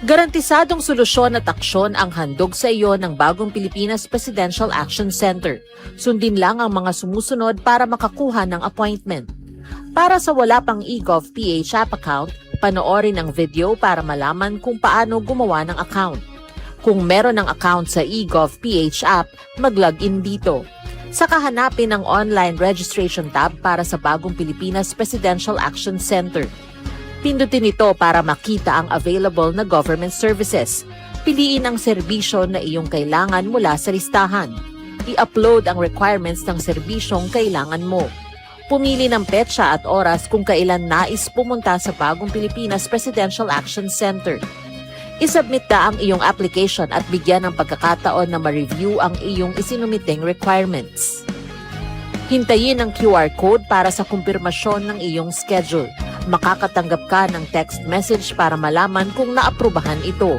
Garantisadong solusyon at aksyon ang handog sa iyo ng bagong Pilipinas Presidential Action Center. Sundin lang ang mga sumusunod para makakuha ng appointment. Para sa wala pang eGov PH app account, panoorin ang video para malaman kung paano gumawa ng account. Kung meron ng account sa eGov PH app, mag-login dito. Saka hanapin ang online registration tab para sa bagong Pilipinas Presidential Action Center. Pindutin ito para makita ang available na government services. Piliin ang serbisyo na iyong kailangan mula sa listahan. I-upload ang requirements ng serbisyong kailangan mo. Pumili ng petsa at oras kung kailan nais pumunta sa bagong Pilipinas Presidential Action Center. I-submit na ang iyong application at bigyan ng pagkakataon na ma-review ang iyong isinumiting requirements. Hintayin ang QR code para sa kumpirmasyon ng iyong schedule. Makakatanggap ka ng text message para malaman kung naaprubahan ito.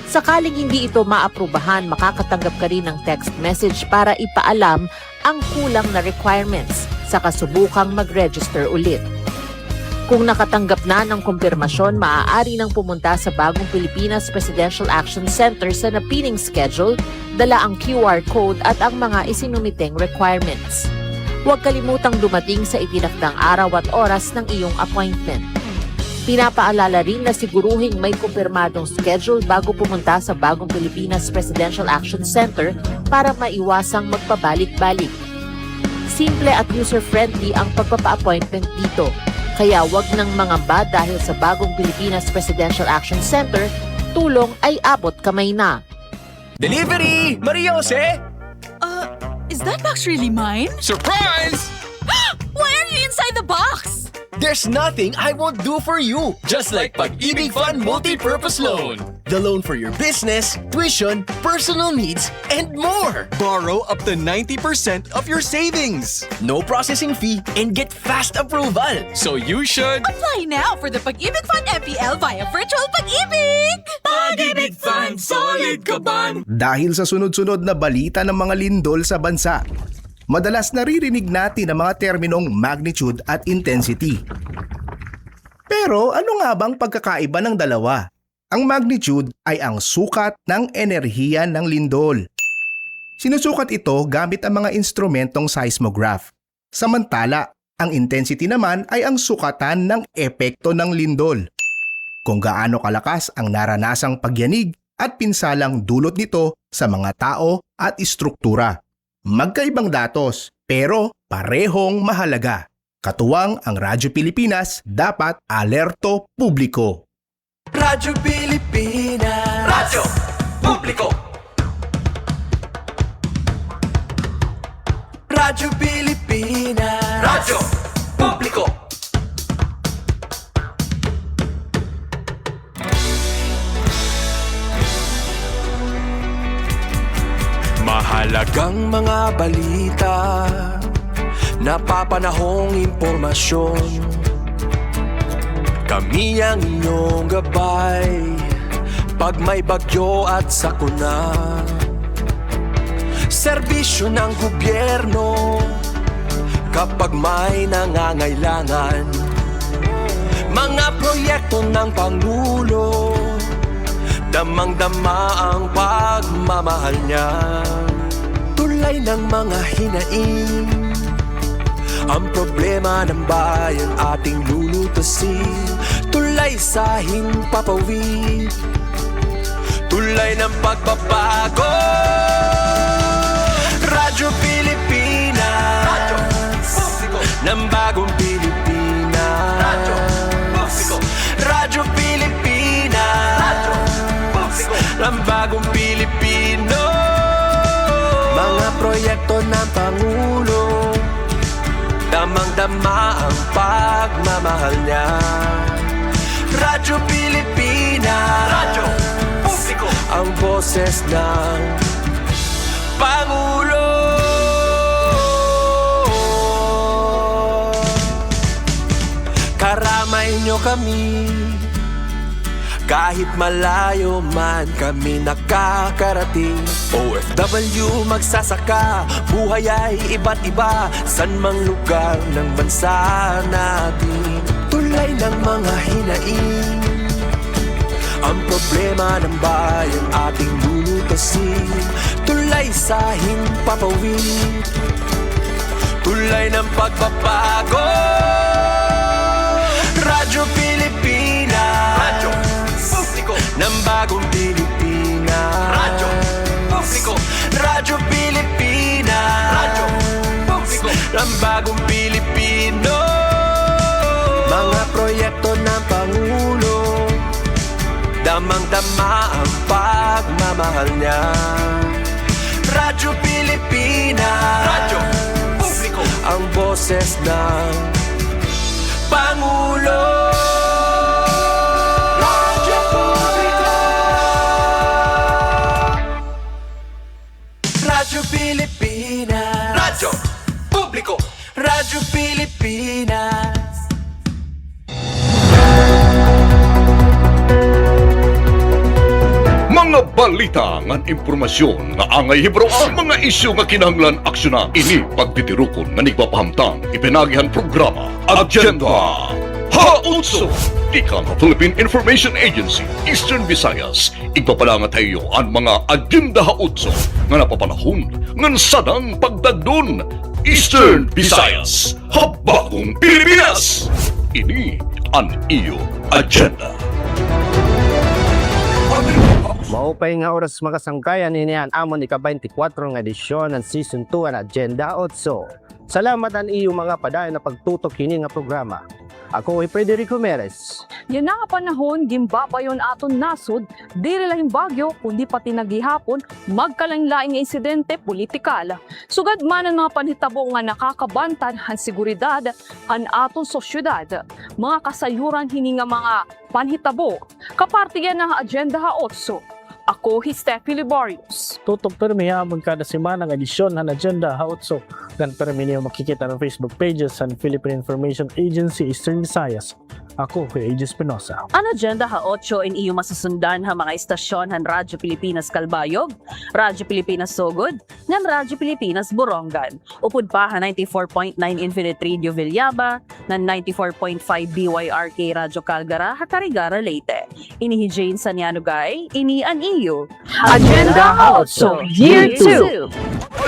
Sakaling hindi ito maaprubahan, makakatanggap ka rin ng text message para ipaalam ang kulang na requirements sa kasubukang mag-register ulit. Kung nakatanggap na ng kumpirmasyon, maaari nang pumunta sa bagong Pilipinas Presidential Action Center sa napiling schedule, dala ang QR code at ang mga isinumiting requirements. Huwag kalimutang dumating sa itinakdang araw at oras ng iyong appointment. Pinapaalala rin na siguruhing may kumpirmadong schedule bago pumunta sa bagong Pilipinas Presidential Action Center para maiwasang magpabalik-balik. Simple at user-friendly ang pagpapa-appointment dito. Kaya wag nang mangamba dahil sa bagong Pilipinas Presidential Action Center, tulong ay abot kamay na. Delivery! Maria Jose! Is that box really mine? Surprise! Why are you inside the box? There's nothing I won't do for you. Just like Pag-ibig Fund Multi-Purpose Loan. The loan for your business, tuition, personal needs, and more. Borrow up to 90% of your savings. No processing fee and get fast approval. So you should... Apply now for the Pag-ibig Fund MPL via Virtual Pag-ibig! Pag-ibig Fund, solid ka ban! Dahil sa sunod-sunod na balita ng mga lindol sa bansa, madalas naririnig natin ang mga terminong magnitude at intensity. Pero ano nga bang pagkakaiba ng dalawa? Ang magnitude ay ang sukat ng enerhiya ng lindol. Sinusukat ito gamit ang mga instrumentong seismograph. Samantala, ang intensity naman ay ang sukatan ng epekto ng lindol. Kung gaano kalakas ang naranasang pagyanig at pinsalang dulot nito sa mga tao at istruktura. Magkaibang datos, pero parehong mahalaga. Katuwang ang Radyo Pilipinas, dapat alerto publiko. Radyo Pilipinas. Radyo Publiko. Radyo Pilipinas. Radyo Publiko. Mahalagang mga balita, napapanahong impormasyon. Kami ang inyong gabay pag may bagyo at sakuna. Serbisyo ng gobyerno kapag may nangangailangan. Mga proyekto ng Pangulo, damang-dama ang pagmamahal niya. Tulay ng mga hinaing, ang problema ng bayan ating lulutasin. Tulay sa himpapawid, tulay ng pagbabago. Radyo Pilipinas, Radyo Publiko ng bagong Pilipinas. Radyo Publiko, Radyo Pilipinas, Radyo Publiko ng bagong Pilipino. Mga proyekto ng Pangulo, damang-dama ang pagmamahal niya. Radyo Pilipinas, Radyo Publiko, ang boses ng Pangulo. Karamay nyo kami, kahit malayo man kami nakakarating. OFW magsasaka, buhay ay iba't iba, san mang lugar ng bansa natin. Tulay ng mga hinaing, Ang problema ng bayan ating lulutasin, tulay sa himpapawid, tulay ng pagbabago. Radyo Pilipinas, radyo publiko ng bagong Pilipinas. Radyo publiko, Radyo Pilipinas, radyo publiko ng bagong Pilipino. Mga proyekto ng Pangulo, damang-dama ang pagmamahal niya. Radyo Pilipinas, radyo publiko, ang boses ng Pangulo. Radyo publiko, Radyo Pilipinas, radyo publiko, Radyo Pilipinas. Mga balita ng impormasyon nga angay hibro ang mga isyu nga kinahanglan aksyonan. Ini pagtitirukon nga nagpapahamtang ipinagihan programa Agenda Hautso. Ikang Philippine Information Agency, Eastern Visayas. Igpapalangat tayo ang mga Agenda Hautso nga napapanahon ngan sadang pagdagdon. Eastern Visayas, Habagong Pilipinas. Ini ang iyo agenda. Maupay nga oras makasangkayan inihan amon ika-24 nga edisyon ng Season 2 ang Agenda 8. Salamat ang iyong mga padayon na pagtutok kini nga programa. Ako ay Frederico Meres. Yan na nga panahon, gimbabayon aton nasod, diri lahing bagyo, kundi pati nagihapon, magkalain-laing nga insidente politikal. Sugad man ang mga panhitabo nga nakakabantan han seguridad han aton sosyudad. Mga kasayuran hini nga mga panhitabo, kapartiyan ng Agenda 8. Ako, Steffi Liborius. Tutok permi hamon kada semana ng edisyon ng Agenda Hautso. Dan permi niyo makikita ng Facebook pages ng Philippine Information Agency Eastern Visayas. Ako, AJ Espinosa. Ang Agenda Ha-8 in iyo masusundan ha mga istasyon han Radyo Pilipinas Calbayog, Radyo Pilipinas Sogod, ng Radyo Pilipinas Borongan. Upod pa ha 94.9 Infinite Radio Villaba, ng 94.5 BYRK Radyo Calgara, Hatarigara Leyte. Ini Jane Sanyanugay, ini an iyo. Agenda Ha-8, Year 2.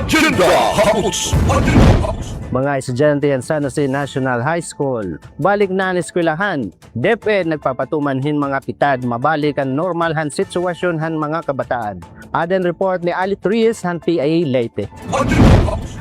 Agenda Hautso. Mga estudyante yan sa San Jose National High School. Balik na ang eskwelahan. DepEd nagpapatumanhin mga pitad. Mabalik ang normal han sitwasyon han mga kabataan. Aden report ni Ali Trias han PIA Leyte.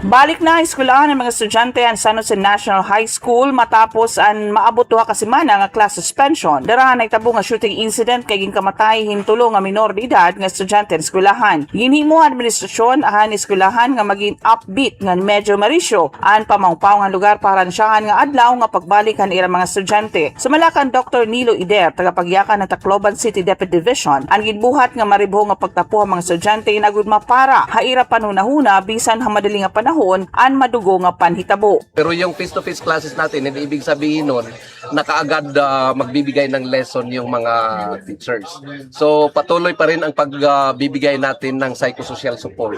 Balik na ang eskwelahan ng mga estudyante ang San Jose National High School matapos ang maabot duha ka semana nga class suspension. Darahan ay tabo nga shooting incident kay ginkamatay hintulo nga minor de edad nga estudyante ng eskwelahan. Ginhimo ang administrasyon ahan eskwelahan nga maging upbeat nga medyo marisyo ang pamangpaw nga lugar para ansyahan nga adlaw nga pagbalikan ilang mga estudyante. Sumalakan Dr. Nilo Ider, tagapagyakan ng Tacloban City Deputy Division, ang gidbuhat nga maribho nga pagtapo ang mga estudyante nagudma para haira panunahuna bisan ha madaling nga panahon an madugo nga panhitabo. Pero yung face-to-face classes natin, hindi ibig sabihin nun na kaagad magbibigay ng lesson yung mga teachers. So patuloy pa rin ang pagbibigay natin ng psychosocial support.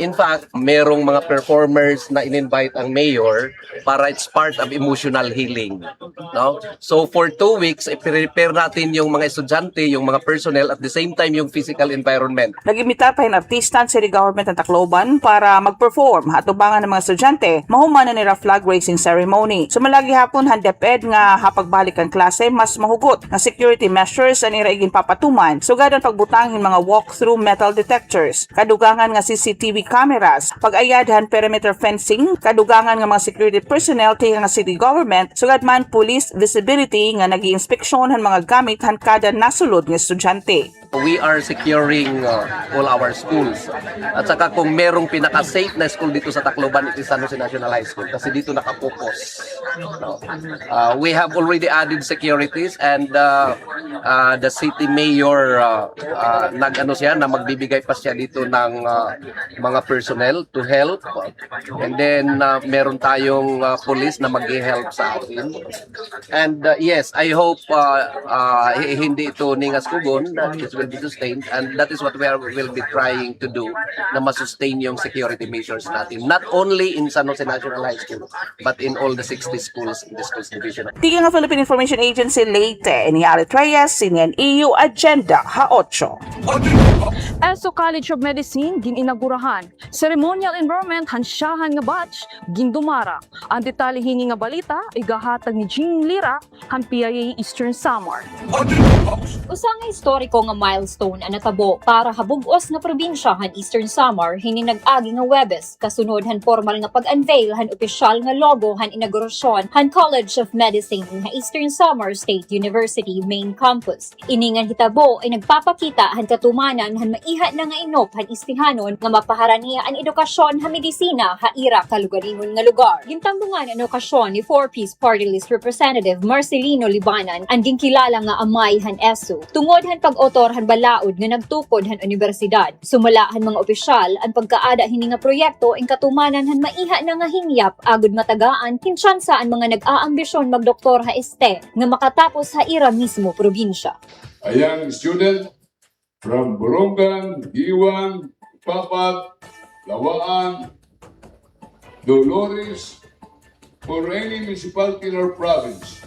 In fact, merong mga performers na in-invite ang mayor para it's part of emotional healing. No? So for 2 weeks, i-prepare natin yung mga estudyante, yung mga personnel, at the same time yung physical environment. Nag-imita pa yung artista ng City Government ng Tacloban para mag-perform at tubangan ng mga estudyante, mahuman na nila flag raising ceremony. Sumalagi hapon han DepEd nga hapagbalik ang klase, mas mahugot ng security measures ang iraigin papatuman, sugad ang pagbutangin mga walk-through metal detectors, kadugangan nga CCTV cameras, pag-ayadhan perimeter fencing, kadugangan nga mga security personnel tiya nga city government, sugad man police visibility nga nag-iinspeksyon han mga gamit han kada nasulod nga estudyante. We are securing all our schools. At saka kung merong pinaka-safe na school dito sa Tacloban, it is San Jose National High School kasi dito nakapokus. No? We have already added securities and the city mayor nag-ano siya na magbibigay pa siya dito ng mga personnel to help. And then meron tayong police na mag-help sa atin. And yes, I hope hindi ito ningas kugon. It will will be sustained, and that is what will be trying to do na masustain yung security measures natin. Not only in San Jose National High School, but in all the 60 schools in the schools division. Tingin ng Philippine Information Agency Leyte, ni Alit Reyes, CNN EU Agenda Ha-8. ESO College of Medicine gininagurahan. Ceremonial enrollment hansyahan nga batch gindumara. Ang detalye hini nga balita igahatag ni Jean Lira han PIA Eastern Samar. Usa nga historiko nga milestone ang natabo para habug-os nga probinsya han Eastern Samar hini nag-agi nga Webes kasunod han formal nga pag-unveil han opisyal nga logo han inaugurasyon han College of Medicine nga Eastern Samar State University main campus. Ini nga hitabo ay nagpapakita han katumanan han maiha na nga inop han istihanon nga mapaharaniya ang edukasyon ha medisina ha ira kalugaringon nga lugar. Gintambungan ang okasyon ni 4-piece party list representative Marcelino Libanan ang ginkilala nga amay han ESO. Tungod han pag-otor han balaod nga nagtukod han universidad. Sumala han mga opisyal ang pagkaada hini nga proyekto ing katumanan han maiha na nga hingyap agud matagaan kinsansa ang mga nag-aambisyon magdoktor ha este nga makatapos ha ira mismo probinsya. A young student from Borongan, Iwan, Papat, Lawaan, Dolores, or any municipality in our province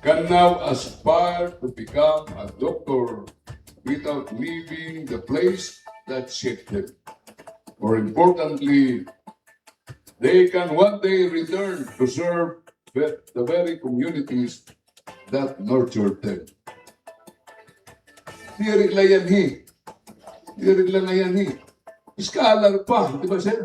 can now aspire to become a doctor without leaving the place that shaped them. More importantly, they can one day return to serve the very communities that nurtured them. Diyarig lang yan, Diyarig lang yan, Scholar pa, di ba, sir?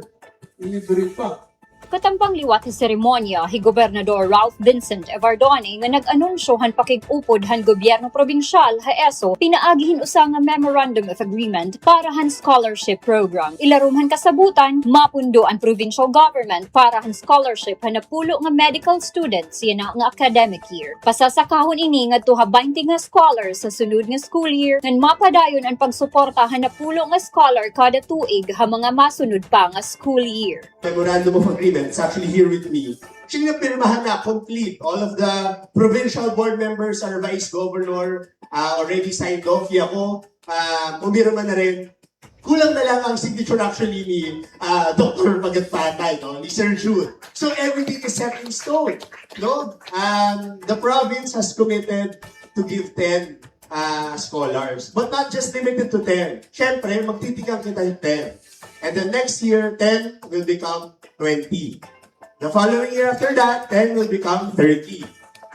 Ilibre pa. Katampang liwat sa seremonya, hi Gobernador Ralph Vincent Evardoni nga nag-anunsyo han pakig-upod han gobyerno probinsyal ha ESO pinaagihin usa nga Memorandum of Agreement para han scholarship program. Ilarum han kasabutan, mapundo ang provincial government para han scholarship han napulo nga medical students yan nga academic year. Pasasakahon ini ngadto ha 20 nga scholars sa sunod nga school year ngan mapadayon ang pagsuporta han napulo nga scholar kada tuig ha mga masunod pa nga school year. Memorandum of Agreement. It's actually here with me. Actually, napirmahan na complete. All of the provincial board members, our vice governor, already signed off. Ako, pumirma na rin. Kulang na lang ang signature actually ni Dr. Magatpatay, no? Ni Sir Jude. So everything is set in stone. No? The province has committed to give 10 scholars. But not just limited to 10. Siyempre, magtitikang kita yung 10. And the next year, 10 will become 20. The following year after that, 10 will become 30.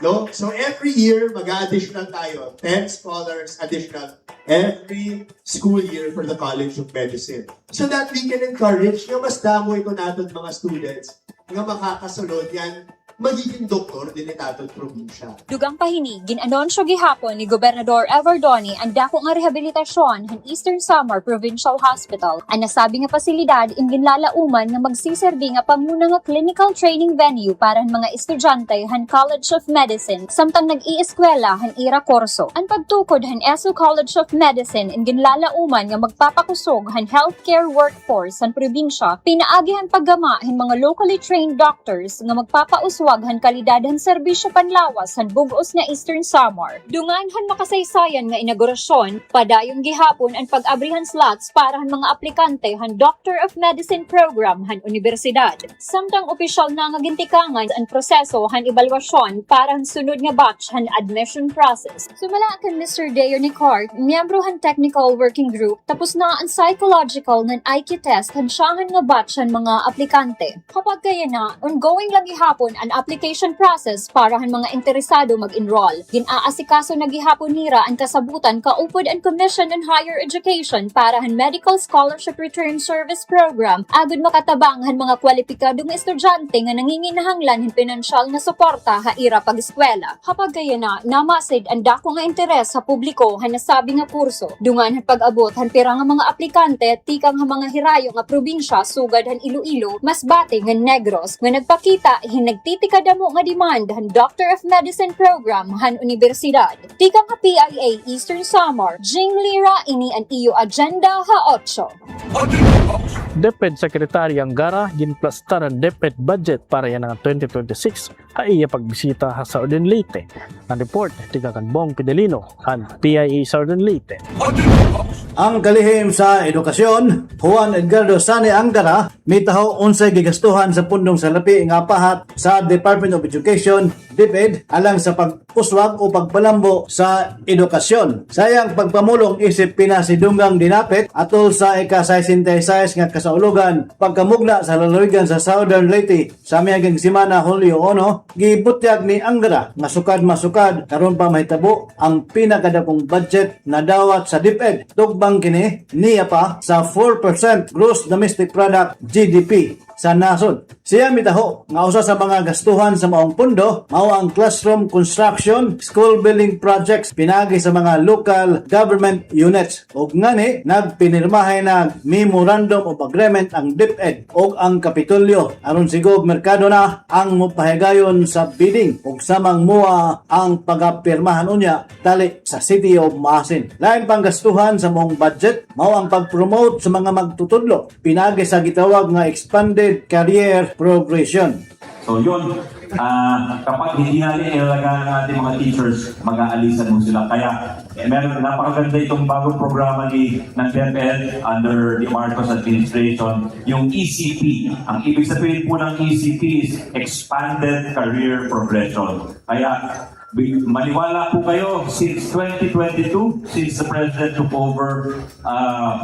No? So every year, mag-additional tayo. 10 scholars additional every school year for the College of Medicine. So that we can encourage nga mas damoy ko natin mga students nga makakasunod yan magiging doktor din itatod probinsya. Dugang pahini, gin-anonsyo gihapon ni Gobernador Evardoni ang dako nga rehabilitasyon ng Eastern Samar Provincial Hospital. Ang nasabi nga pasilidad in ginlalauman nga magsiserbi nga pamuna nga clinical training venue para ng mga estudyante han College of Medicine samtang nag-ieskwela han ira korso. Ang pagtukod han ESO College of Medicine in ginlalauman nga magpapakusog han healthcare workforce han probinsya, pinaagi han paggama han mga locally trained doctors nga magpapauswag han kalidad han serbisyo panlawas han bugos nga Eastern Samar. Dungan han makasaysayan nga inaugurasyon, padayong gihapon ang pag-abrihan slots para han mga aplikante han Doctor of Medicine program han universidad. Samtang opisyal na nga gintikangan ang proseso han ebalwasyon para han sunod nga batch han admission process. Sumala kan Mr. Deo Nicart, miyembro han technical working group, tapos na ang psychological ng IQ test han siyahan nga batch han mga aplikante. Kapag kaya na, ongoing lang gihapon ang application process para han mga interesado mag-enroll. Ginaasikaso na gihapon nira ang kasabutan kaupod ang Commission on Higher Education para han Medical Scholarship Return Service Program agud makatabang han mga kwalipikadong estudyante nga nanginginahanglan han pinansyal nga suporta ha ira pag-eskwela. Kapag kaya na, namasid ang dako nga interes sa publiko han nasabi nga kurso. Dungan han pag-abot han pira nga mga aplikante tikang ha mga hirayo nga probinsya sugad han Iloilo, Masbate nga Negros nga nagpakita hinagtitikadamo nga demand han Doctor of Medicine program han universidad. Tikang ha PIA Eastern Samar, Jing Lira ini ang iyo agenda ha 8. DepEd Secretary Angara ginplasta ng DepEd budget para yan ng 2026 ay iya pagbisita sa Southern Leyte. Ang report tiga kan Bong Fidelino ang PIE Southern Leyte. Ang kalihim sa edukasyon, Juan Edgardo Sane Angara, mitaho 11 gigastuhan sa pundong salapi nga pahat sa Department of Education, DepEd, alang sa pagpuswag o pagpalambo sa edukasyon. Sayang pagpamulong isip pinasidunggang dinapit atol sa ika-66 nga kasaulugan pagkamugna sa lalawigan sa Southern Leyte sa miagang simana Hulyo 1, gibutyag ni Angara nga sukad-masukad karon pa mahitabo ang pinakadakong budget na dawat sa DepEd. Tugbang kini niya pa sa 4% gross domestic product GDP sa nasod. Siya mitaho nga usa sa mga gastuhan sa maong pundo mao ang classroom construction, school building projects pinagi sa mga local government units. Ug ngani nagpinirmahay na memorandum of agreement ang DepEd ug ang Kapitolyo aron sigog merkado na ang mopahigayon sa bidding ug samang mua ang pagapirmahan unya tali sa City of Maasin. Lain pang gastuhan sa maong budget mao ang pag-promote sa mga magtutudlo pinagi sa gitawag nga expanded career progression. So yun, kapag hindi natin ilalagaan ng ating mga teachers, mag-aalisan mo sila. Kaya meron napakaganda itong bagong programa ng DepEd under the Marcos administration, yung ECP. Ang ibig sabihin po ng ECP is Expanded Career Progression. Kaya maniwala po kayo, since 2022, since the President took over,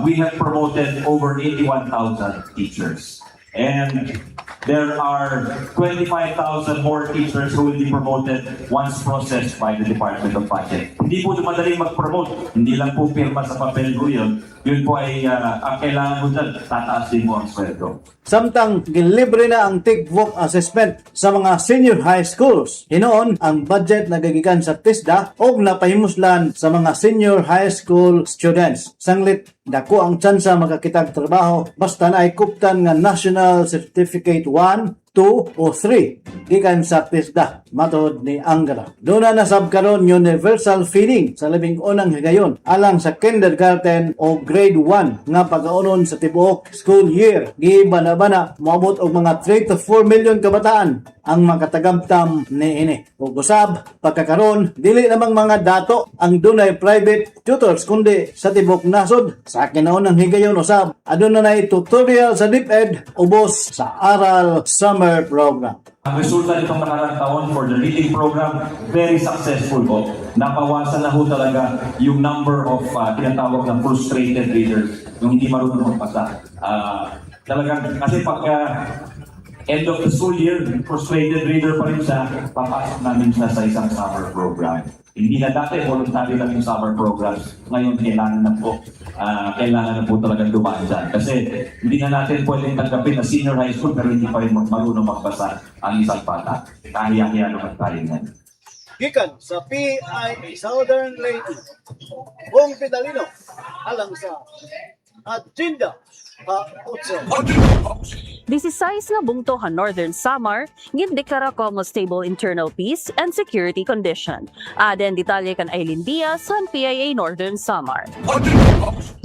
we have promoted over 81,000 teachers. And there are 25,000 more teachers who will be promoted once processed by the Department of Budget. Hindi po madaling mag-promote. Hindi lang po pirma sa papel ko yun. Yun po ay ang kailangan mo dyan, tataasin mo ang sweldo. Samtang gilibre na ang Tickbook assessment sa mga senior high schools. Hinoon ang budget na gagikan sa TISDA o napahimuslan sa mga senior high school students. Sanglit, dako ang tsansa makakitag trabaho basta na ay kuptan nga National Certificate 1, 2 o 3 gikan sa TISDA matod ni Angara. Doon na nasabkaron universal feeding sa labing unang higayon alang sa kindergarten o grade 1 nga pagkaunon sa tibuok school year. Gibana-bana moabot og mga 3 to 4 million kabataan ang makatagamtam ni ini. Ug usab pagkakaron dili namang mga dato ang dunay private tutors kundi sa tibuok nasod. Sa kinaunang higayon usab aduna nay tutorial sa DepEd ubos sa aral summer program. Ang resulta nitong nakarang taon for the reading program, very successful po. Napawasan na ho talaga yung number of tinatawag ng frustrated readers, yung hindi marunong magbasa. Talagang, kasi pagka end of the school year, frustrated reader pa rin siya, papasok namin siya sa isang summer program. Hindi na dati, voluntary lang yung summer programs. Ngayon, kailangan na po talagang dumaan dyan. Kasi hindi na natin pwedeng tanggapin na senior high school pero hindi pa rin marunong magbasa ang isang bata. Kahiya-hiya naman tayo yan. Gikan sa PIE Southern Leyte, Bong Fidelino, alang sa Agenda Hautso. 16 nga bungtohan Northern Samar, gindeklara como stable internal peace and security condition. Aden detalye kan Aileen Diaz sa PIA Northern Samar.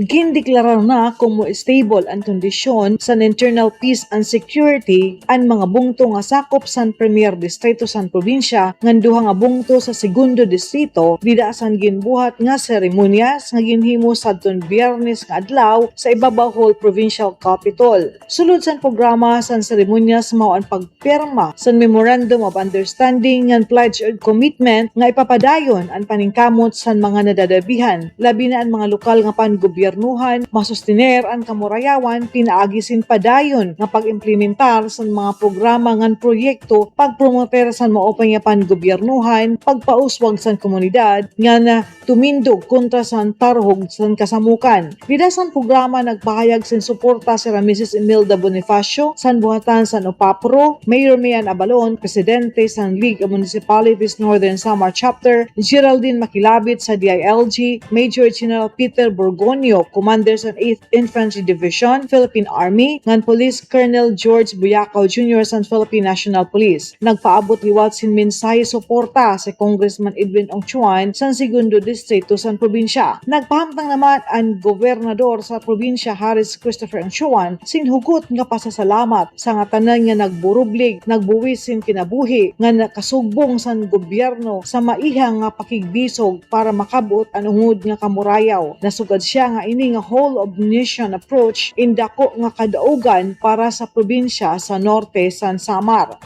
Gindeklara na como stable ang kondisyon sa internal peace and security ang mga bungto nga sakop sa Premier Distrito sa probinsya ngan duha nga bungto sa Segundo Distrito didaasan ginbuhat nga seremonyas nga ginhimo sadtong Biyernes nga adlaw sa Ibabaw Provincial Capital. Sulod sa programa sa seremonyas mao ang pagpirma sa Memorandum of Understanding and Pledge of Commitment nga ipapadayon ang paningkamot sa mga nadadabihan labi na ang mga lokal nga pangobyernuhan masustiner ang kamurayawan pinaagisin padayon nga pag-implementar sa mga programa ngan proyekto pagpromoter sa maopay nga pangobyernuhan pagpauswag sa komunidad nga na tumindog kontra sa tarhog sa kasamukan. Bidasan programa nagpahayag sin suporta si Mrs. Imelda Bonifacio san buhatan san Opapro, Mayor Mian Abalon, Presidente san League of Municipalities Northern Samar Chapter, Geraldine Makilabit sa DILG, Major General Peter Borgonio, Commander sa 8th Infantry Division, Philippine Army, ngan Police Colonel George Buyakaw Jr. sa Philippine National Police. Nagpaabot liwat sin mensahe suporta sa Congressman Edwin Ongchuan sa Segundo Distrito sa probinsya. Nagpahamtang naman ang Gobernador sa probinsya Harris Cristo Christopher Anchuan sinhugot nga pasasalamat sa nga tanan nga nagburublig, nagbuwis sin kinabuhi nga nakasugbong san gobyerno sa maihang nga pakigbisog para makabot ang ungod nga kamurayaw. Nasugad siya nga ini nga whole of nation approach in dako nga kadaugan para sa probinsya sa norte san Samar.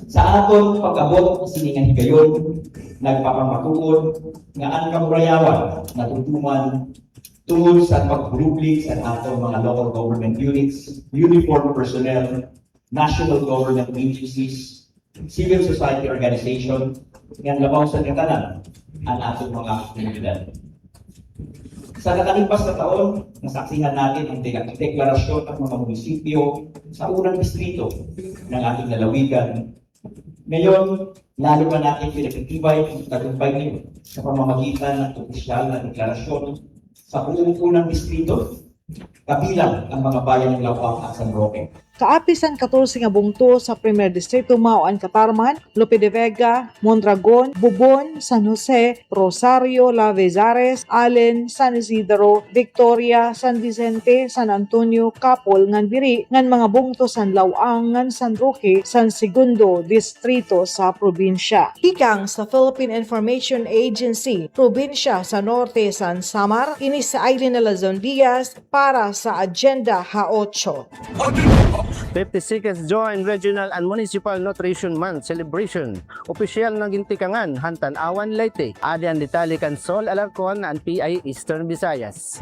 Sa aton pag-abot siningan higayon, nagpapamatukod nga ang kamurayawan natutuman tungod sa paggruplig sa atong mga local government units, uniformed personnel, national government agencies, civil society organization, nga labaw sa katanan ang atong mga komunidad. Sa nakalipas na taon, nasaksihan natin ang deklarasyon ng mga munisipyo sa unang distrito ng ating lalawigan. Ngayon, lalo pa natin pinagtitibay ang tagumpay nito sa pamamagitan ng opisyal na deklarasyon sa unang distrito, kabilang ang mga bayan ng Lawak at San Roque. Kaapisan 14 nga bungto sa Primer Distrito mao ang Katarman, Lope de Vega, Mondragon, Bubon, San Jose, Rosario, Lavezares, Allen, San Isidro, Victoria, San Vicente, San Antonio, Capol ngan diri ngan mga bungto San Lawang ngan San Roque, San Segundo Distrito sa probinsya. Hikang sa Philippine Information Agency, probinsya sa Norte San Samar, kini sa Aileen Alazon Diaz para sa Agenda Ha-8. 56th Joint Regional and Municipal Nutrition Month Celebration. Opisyal na gintikangan hantan awan Leyte. Adian detalye kan Sol Alarcon and PI Eastern Visayas.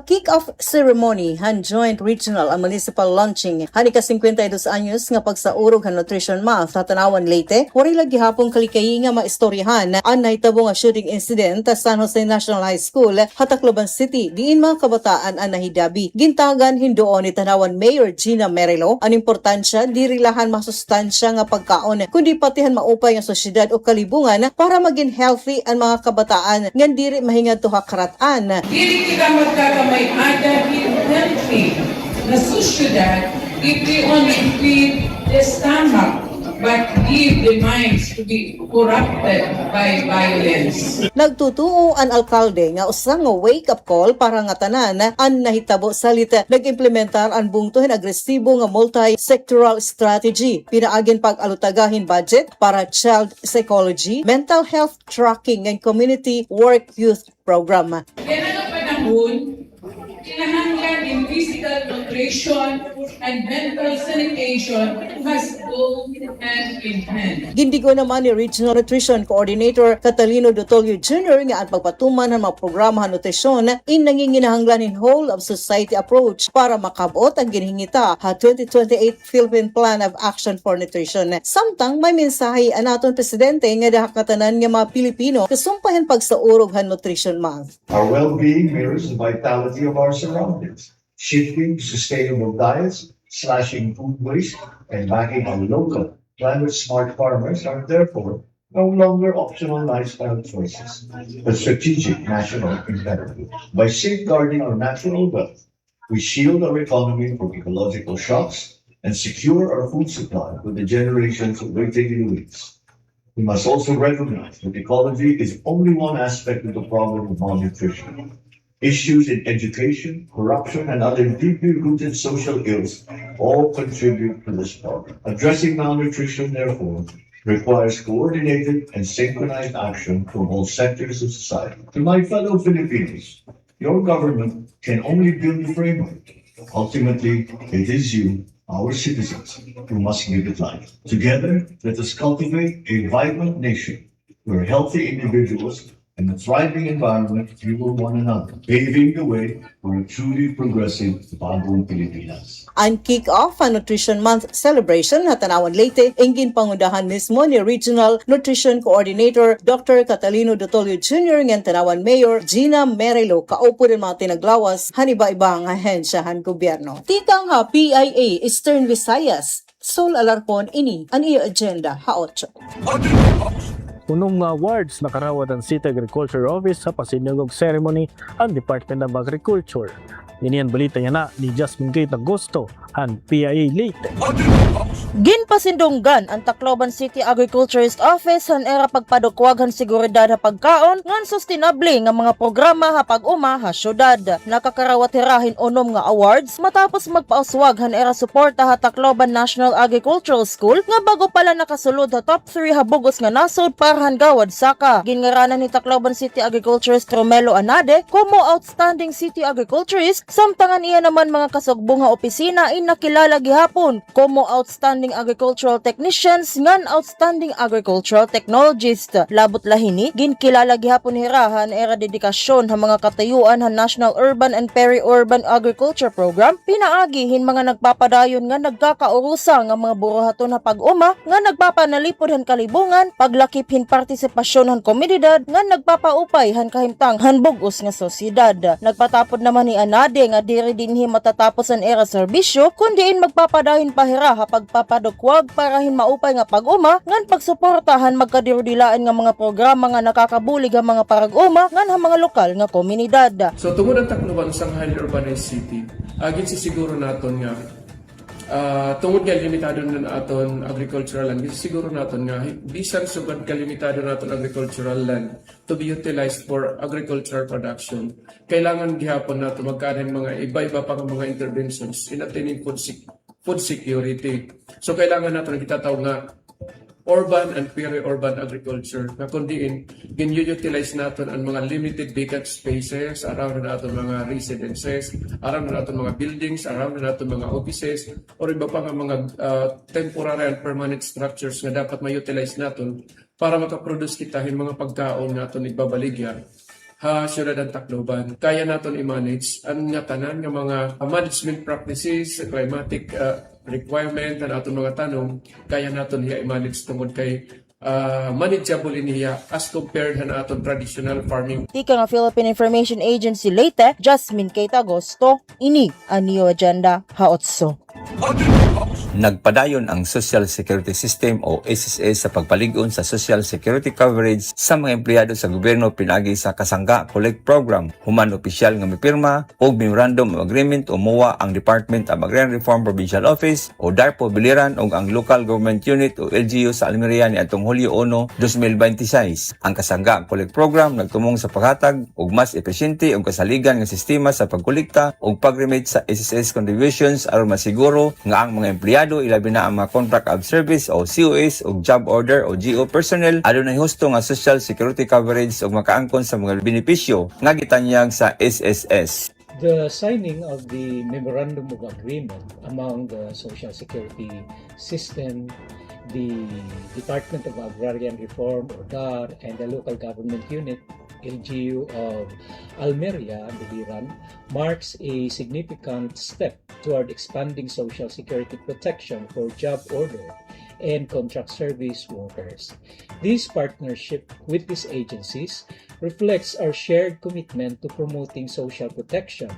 Kick-off ceremony han Joint Regional and Municipal Launching hani ka 52 anyos nga pagsaurog han Nutrition Month sa Tanawan Leyte. Wari lagi hapong kalikayi nga maistoryahan ang nahitabo nga shooting incident sa San Jose National High School Tacloban City. Diin mga kabataan ang nahidabi. Gintagan hindoon ni Tanawan Mayor Gina Merelo ang importansya diri lahan masustansya nga pagkaon kundi patihan maupay ang sosyedad o kalibungan para maging healthy ang mga kabataan ngan diri mahingad tuha karatan. Dili kita magkakamay-ada in healthy na sosyedad if we only feed the stomach but leave the minds to be corrupted by violence. Nagtutuo ang alkalde nga usa nga wake-up call para nga tanan ang nahitabo salit nag-implementar ang bungtuhin agresibo nga multi-sectoral strategy. Pinaagin pag-alutagahin budget para child psychology, mental health tracking and community work youth program. Kaya nga panahon, kinahanglan in physical nutrition and mental sanitation must go hand in hand. Gindigo naman ni Regional Nutrition Coordinator Catalino Dotolio Jr. nga ang pagpatuman ng mga programa ng nutrisyon in nanginginahanglanin whole of society approach para makabot ang ginhingita ha 2028 Philippine Plan of Action for Nutrition. Samtang may mensahe ang aton presidente nga dahakatanan nga mga Pilipino kasumpahan pagsaurog han Nutrition Month. Our well-being mirrors the vitality of our surroundings. Shifting to sustainable diets, slashing food waste, and backing on local, climate-smart farmers are therefore no longer optional lifestyle choices, but strategic national imperative. By safeguarding our natural wealth, we shield our economy from ecological shocks and secure our food supply for the generations waiting in the weeks. We must also recognize that ecology is only one aspect of the problem of malnutrition. Issues in education, corruption, and other deeply rooted social ills all contribute to this problem. Addressing malnutrition, therefore, requires coordinated and synchronized action from all sectors of society. To my fellow Filipinos, your government can only build the framework. Ultimately, it is you, our citizens, who must give it life. Together, let us cultivate a vibrant nation where healthy individuals and a thriving environment fuel one another, paving the way for a truly progressive bagong Pilipinas. Ang kick-off ang Nutrition Month celebration na Tanawan Leyte ingin pangundahan mismo ni Regional Nutrition Coordinator Dr. Catalino Dotolio Jr. ng Tanawan Mayor Gina Merelo kaupo din mga tinaglawas haniba-ibang ahensyahan gobyerno. Tikang ha PIA Eastern Visayas, Sol Alarcon ini ang iyo agenda Ha-8. Unong awards nakarawat ang City Agriculture Office sa pasinugog ceremony ang Department of Agriculture. Iniyan balita niya na ni Jasmine Gate Agosto ang PIA Leyte. Ginpasindunggan ang Tacloban City Agriculturist Office han era pagpadukwag han seguridad ha pagkaon ngan sustainable nga mga programa ha pag-uma ha syudad. Nakakarawat hirahin unom nga awards matapos magpauswag han era suporta ha Tacloban National Agricultural School nga bago pala nakasulod ha top 3 ha bugos nga nasod para han gawad saka. Gingaranan ni Tacloban City Agriculturist Romelo Anade como outstanding city agriculturist, samtangan iya naman mga kasugbong ha opisina ay nakilala gihapon como outstanding agricultural technicians ngan outstanding agricultural technologist. Labot lahini ginkilala gihapon hirahan era dedikasyon ha mga katayuan ha National Urban and Peri-Urban Agriculture Program, pinaagihin mga nagpapadayon nga nagkakaurusa nga mga buruhaton ha pag-uma nga nagpapanalipod han kalibungan, paglakip hin partisipasyon han komunidad nga nagpapaupay han kahimtang han bugos nga sosyedad. Nagpatapod naman ni Anade nga diri dinhi matatapos ang era serbisyo kundiin magpapadahin pahira ha pagpapadukwag para hin maupay nga pag-uma ngan pagsuportahan magkadirudilaan nga mga programa nga nakakabulig ang mga parag-uma ngan ha mga lokal nga komunidad. So tungod ang Tacloban sang highly urbanized city, agin sisiguro naton nga tungod nga limitado na aton agricultural land, siguro naton nga bisan sugad ka limitado naton agricultural land to be utilized for agricultural production, kailangan gihapon nato magkaroon mga iba-iba pang mga interventions in attaining food security. So kailangan natin itatawag nga urban and peri-urban agriculture na kundiin gin-utilize natin ang mga limited vacant spaces around na natin mga residences, around na natin mga buildings, around na natin mga offices, o iba pa nga mga temporary and permanent structures na dapat ma-utilize natin para makaproduce kita yung mga pagkaon natin igbabaligya ha syudad ang Tacloban. Kaya natin i-manage ang nga tanan ng mga management practices, climatic requirement na natin mga tanong, kaya natin hiya i-manage tungod kay manageable niya as compared na aton traditional farming. Tika nga Philippine Information Agency Leyte, Jasmine Gate Agosto, ini ang Neo Agenda Haotso. Nagpadayon ang Social Security System o SSS sa pagpaligon sa Social Security coverage sa mga empleyado sa gobyerno pinagi sa Kasangga Collect Program. Human opisyal nga mipirma o Memorandum of Agreement o MOA ang Department of Agrarian Reform Provincial Office o DARPO Biliran o ang Local Government Unit o LGU sa Almeria ni atong Hulyo 1, 2026. Ang Kasangga Collect Program nagtumong sa paghatag og mas epesyente og kasaligan nga sistema sa pagkolekta og pag-remit sa SSS contributions aron masiguro nga ang mga empleyado ilabi na ang mga contract of service o COS o job order o GO personnel adunay husto nga social security coverage o makaangkon sa mga benepisyo nga gitanyag sa SSS. The signing of the Memorandum of Agreement among the Social Security System, the Department of Agrarian Reform or DAR, and the Local Government Unit LGU of Almeria, Biliran, marks a significant step toward expanding social security protection for job order and contract service workers. This partnership with these agencies reflects our shared commitment to promoting social protection,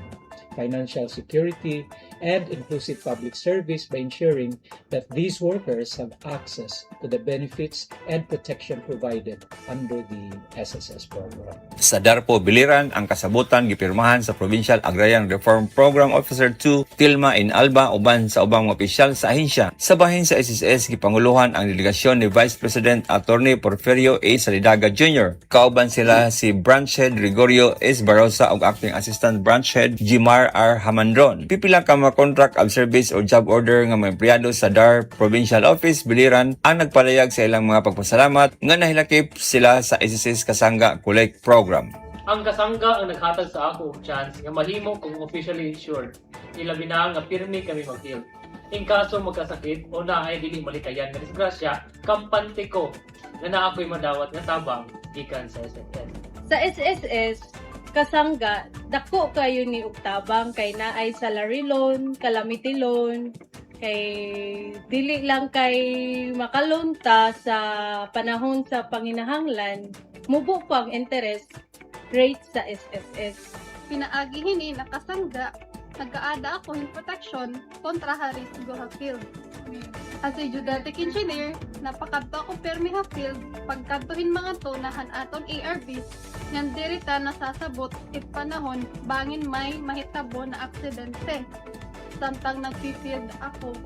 financial security, and inclusive public service by ensuring that these workers have access to the benefits and protection provided under the SSS program. Sa DARPO Biliran, ang kasabutan gipirmahan sa Provincial Agrarian Reform Program Officer 2 Tilma in Alba uban sa ubang mga opisyal sa ahensya. Sa bahin sa SSS gipanguluhan ang delegasyon ni Vice President Attorney Porfirio A. Salidaga Jr. Kauban sila si Branch Head Gregorio S. Barosa ug Acting Assistant Branch Head Jimar R. Hamandron. Pipila ka mga contract of service o job order nga mga empleyado sa DAR Provincial Office Biliran ang nagpalayag sa ilang mga pagpasalamat nga nahilakip sila sa SSS Kasangga Collect Program. Ang Kasangga ang naghatag sa ako chance nga mahimo kung officially insured. Ilabi na nga pirmi kami mag-heal. In kaso magkasakit o na ay dili malikayan nga disgrasya, kampante ko na naakoy madawat nga tabang gikan sa SSS. Sa SSS Kasangga, dako kayo ni uktabang kay naay salary loan, calamity loan, kay dili lang kay makalunta sa panahon sa panginahanglan, mubo pa ang interest rate sa SSS. Pinaagi hini nakasangga, nag-aada ako in protection kontra haris go field. As a geodetic engineer, napakadto ako permi ha field pagkadtuhin mga tunahan aton ARVs ngan dirita nasasabot it panahon bangin may mahitabo na aksidente. Samtang nagfi-field ako.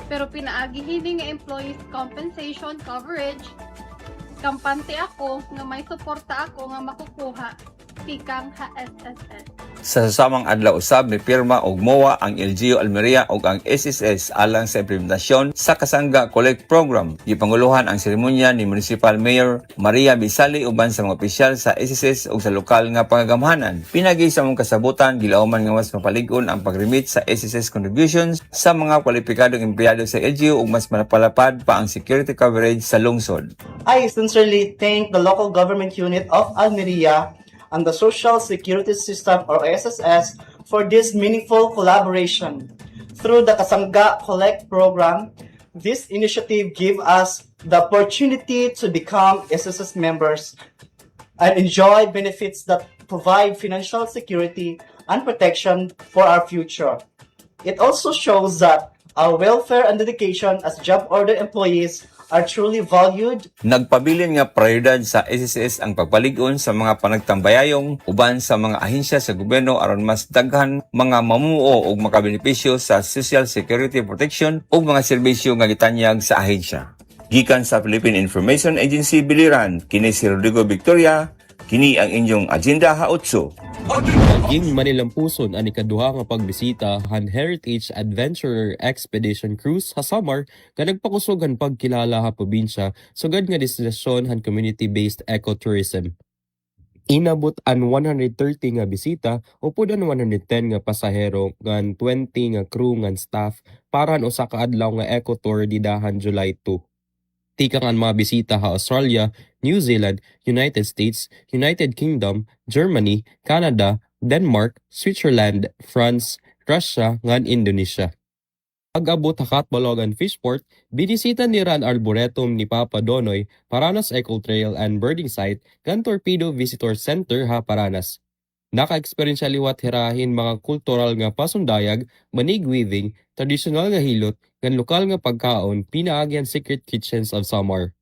Pero pinaagi hini nga employees compensation coverage, kampante ako nga may suporta ako nga makukuha tikang HSSS. Sa sasamang adlaw usab ni pirma og MOA ang LGU Almeria ug ang SSS alang sa implementasyon sa Kasangga Collect Program. Gipanguluhan ang seremonya ni Municipal Mayor Maria Bisali uban sa mga opisyal sa SSS ug sa lokal nga pangagamhanan. Pinagi sa mong kasabutan gilauman nga mas mapalig-on ang pag-remit sa SSS contributions sa mga kwalipikadong empleyado sa LGU ug mas malapalapad pa ang security coverage sa lungsod. I sincerely thank the local government unit of Almeria and the Social Security System or SSS for this meaningful collaboration. Through the Kasangga Collect program, this initiative gives us the opportunity to become SSS members and enjoy benefits that provide financial security and protection for our future. It also shows that our welfare and dedication as job order employees are truly valued. Nagpabilin nga prioridad sa SSS ang pagpalig-on sa mga panagtambayayong uban sa mga ahensya sa gobyerno aron mas daghan mga mamumuo ug makabenepisyo sa Social Security Protection ug mga serbisyo nga gitanyag sa ahensya. Gikan sa Philippine Information Agency Biliran, kini si Rodrigo Victoria, kini ang inyong agenda haotso. Naging manilampuson ang ikaduha nga pagbisita han Heritage Adventurer Expedition Cruise sa Samar nga nagpakusog han pagkilala ha probinsya sugad nga destinasyon han community-based ecotourism. Inabot an 130 nga bisita upod an 110 nga pasahero ngan 20 nga crew ngan staff para an usa ka adlaw nga ecotour didahan July 2. Tikang ang mga bisita ha Australia, New Zealand, United States, United Kingdom, Germany, Canada, Denmark, Switzerland, France, Russia, ngan Indonesia. Pag-abot ha Katbalogan Fishport, binisita ni Ran Arboretum ni Papa Donoy, Paranas Eco Trail and Birding Site, ngan Torpedo Visitor Center ha Paranas. Naka-eksperyensya liwat hirahin mga kultural nga pasundayag, manig weaving, tradisyonal nga hilot, ngan lokal nga pagkaon, pinaagyan secret kitchens of Samar.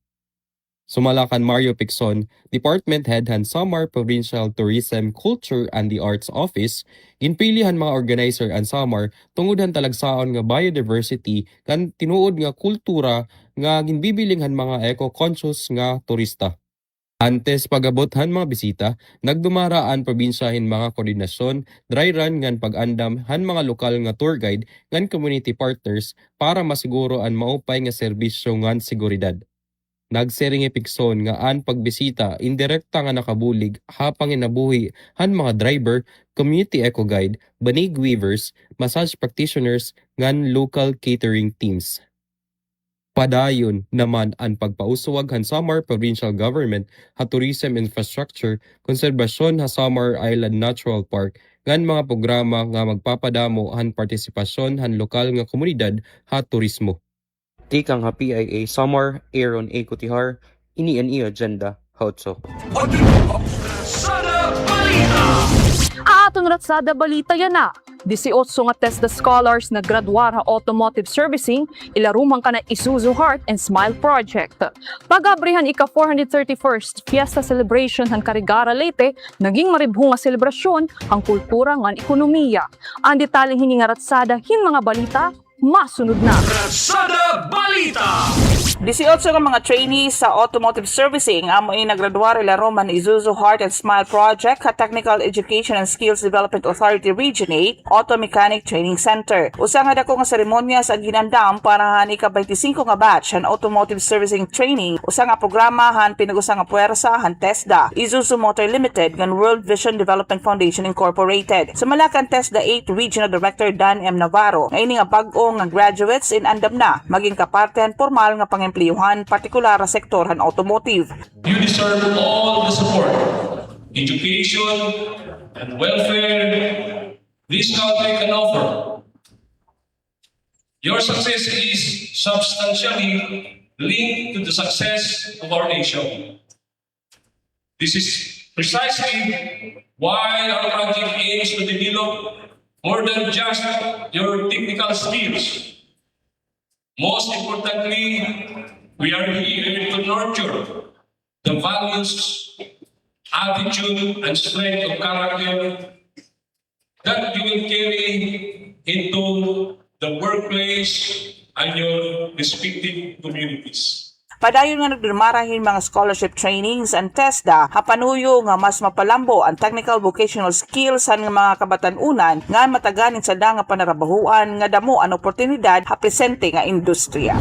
Sumalakan Mario Picson, Department Head han Samar Provincial Tourism, Culture and the Arts Office, ginpilihan mga organizer ang Samar tungod han talagsaon nga biodiversity kan tinuod nga kultura nga ginbibiling han mga eco-conscious nga turista. Antes pag-abot han mga bisita, nagdumaraan probinsyahin mga koordinasyon, dry run ngan pag-andam han mga lokal nga tour guide ngan community partners para masiguro ang maupay nga serbisyo ngan seguridad. Nagsering epikson nga an pagbisita indirekta nga nakabulig hapang inabuhi han mga driver, community eco guide, banig weavers, massage practitioners ngan local catering teams. Padayon naman ang pagpauswag han Samar Provincial Government ha tourism infrastructure, konserbasyon ha Samar Island Natural Park ngan mga programa nga magpapadamo han partisipasyon han lokal nga komunidad ha turismo. Tikang ha PIA Samar Aaron A. Kutihar, ini ang iyo agenda hautso. Aton ratsada balita yan na. 18 nga TESDA scholars na graduar ha automotive servicing, ilarumang ka na Isuzu Heart and Smile Project. Pag-abrihan ika 431st Fiesta Celebration han Carigara Leyte, naging maribhong nga selebrasyon ang kultura ngan ekonomiya. Ang detaling hini nga ratsada hin mga balita, masunod na. Ratsada Balita! 18 ka mga trainees sa automotive servicing amoy nagraduar ila Roman Isuzu Heart and Smile Project sa Technical Education and Skills Development Authority Region 8 Auto Mechanic Training Center. Usa nga dako nga seremonya sa ginandam para hani ka 25 nga batch han automotive servicing training. Usa nga programa han pinagusa nga puwersa han TESDA, Isuzu Motor Limited ngan World Vision Development Foundation Incorporated. Sumalakan TESDA 8 Regional Director Dan M. Navarro nga ini nga bag-o nga graduates in andam na maging kapartehan formal nga pangempleyuhan partikular sa sektor han automotive. You deserve all the support, education, and welfare this country can offer. Your success is substantially linked to the success of our nation. This is precisely why our project aims to develop more than just your technical skills, Most importantly, we are here to nurture the values, attitude, and strength of character that you will carry into the workplace and your respective communities. Padayon nga nagdumarahin mga scholarship trainings and TESDA hapanuyo nga mas mapalambo ang technical vocational skills sa mga kabatanunan nga mataganin sa nga panarabahuan nga damo ang oportunidad hapresente nga industriya.